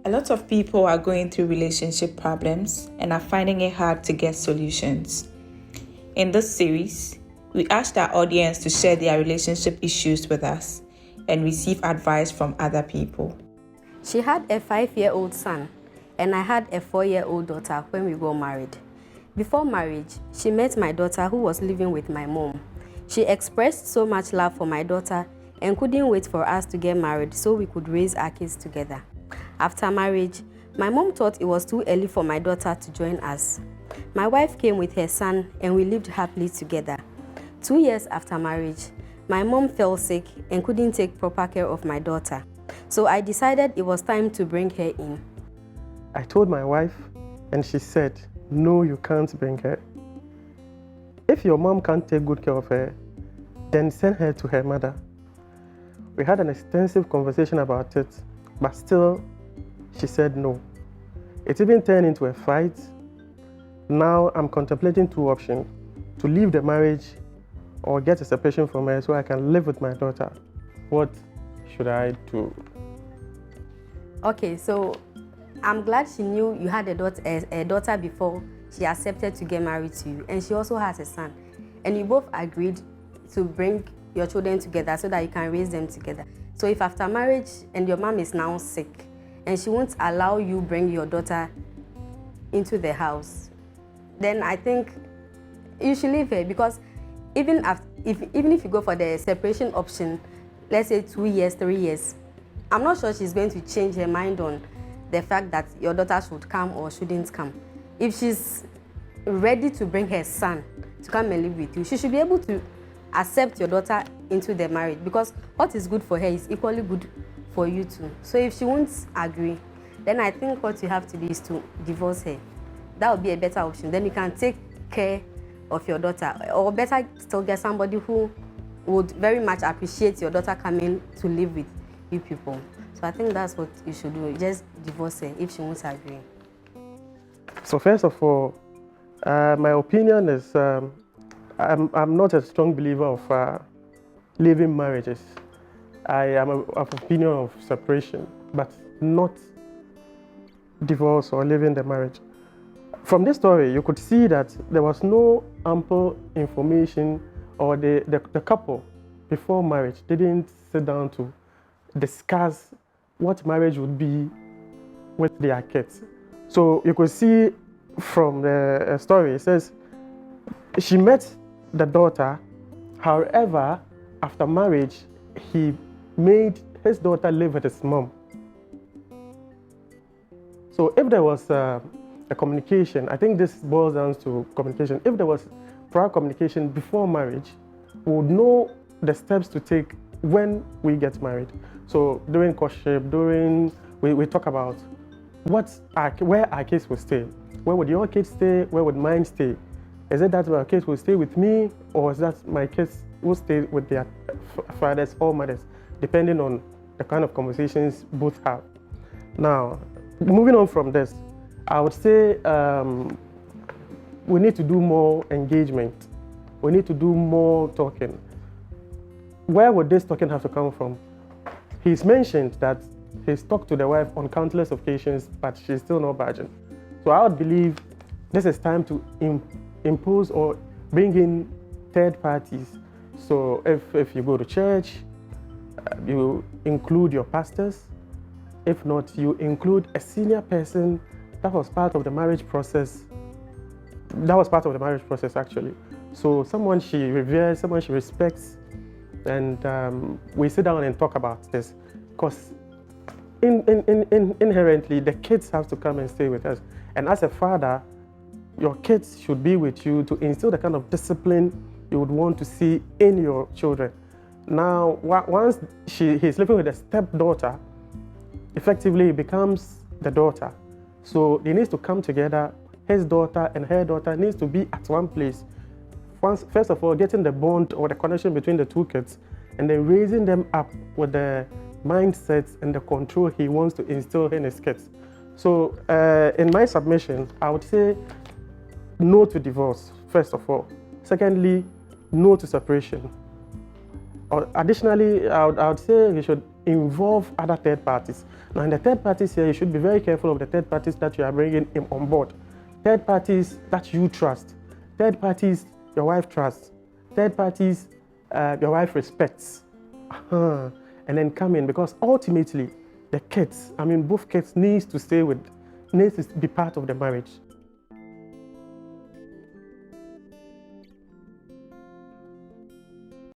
A lot of people are going through relationship problems and are finding it hard to get solutions. In this series, we asked our audience to share their relationship issues with us and receive advice from other people. She had a 5-year-old son, and I had a 4-year-old daughter when we got married. Before marriage, she met my daughter who was living with my mom. She expressed so much love for my daughter and couldn't wait for us to get married so we could raise our kids together. After marriage, my mom thought it was too early for my daughter to join us. My wife came with her son and we lived happily together. 2 years after marriage, my mom fell sick and couldn't take proper care of my daughter. So I decided it was time to bring her in. I told my wife and she said, "No, you can't bring her. If your mom can't take good care of her, then send her to her mother." We had an extensive conversation about it, but still, she said no. It even turned into a fight. Now I'm contemplating two options: to leave the marriage or get a separation from her so I can live with my daughter. What should I do? Okay, so I'm glad she knew you had a daughter before she accepted to get married to you, and she also has a son. And you both agreed to bring your children together so that you can raise them together. So if after marriage and your mom is now sick and she won't allow you bring your daughter into the house, then I think you should leave her, because even if you go for the separation option, let's say 2 years, 3 years, I'm not sure she's going to change her mind on the fact that your daughter should come or shouldn't come. If she's ready to bring her son to come and live with you, she should be able to accept your daughter into the marriage, because what is good for her is equally good for you too. So if she won't agree, then I think what you have to do is to divorce her. That would be a better option. Then you can take care of your daughter, or better still get somebody who would very much appreciate your daughter coming to live with you people. So I think that's what you should do. Just divorce her if she won't agree. So first of all, my opinion is I'm not a strong believer of leaving marriages. I am of opinion of separation, but not divorce or leaving the marriage. From this story, you could see that there was no ample information, or the couple before marriage didn't sit down to discuss what marriage would be with their kids. So you could see from the story, it says she met the daughter. However, after marriage, he made his daughter live with his mom. So if there was a communication, I think this boils down to communication. If there was prior communication before marriage, we would know the steps to take when we get married. So during courtship, we talk about where our kids will stay. Where would your kids stay? Where would mine stay? Is it that our kids will stay with me, or is that my kids will stay with their fathers or mothers, depending on the kind of conversations both have. Now, moving on from this, I would say we need to do more engagement. We need to do more talking. Where would this talking have to come from? He's mentioned that he's talked to the wife on countless occasions, but she's still not budging. So I would believe this is time to impose or bring in third parties. So if you go to church, you include your pastors. If not, you include a senior person that was part of the marriage process. That was part of the marriage process, actually. So someone she reveres, someone she respects, and we sit down and talk about this, because inherently the kids have to come and stay with us. And as a father, your kids should be with you to instill the kind of discipline you would want to see in your children. Now, once he's living with a stepdaughter, effectively he becomes the daughter. So they need to come together. His daughter and her daughter needs to be at one place. First of all, getting the bond or the connection between the two kids, and then raising them up with the mindsets and the control he wants to instill in his kids. So in my submission, I would say no to divorce, first of all. Secondly, no to separation. Or additionally, I would say you should involve other third parties. Now, in the third parties here, you should be very careful of the third parties that you are bringing in on board. Third parties that you trust. Third parties your wife trusts. Third parties your wife respects. And then come in, because ultimately, the kids, both kids needs to be part of the marriage.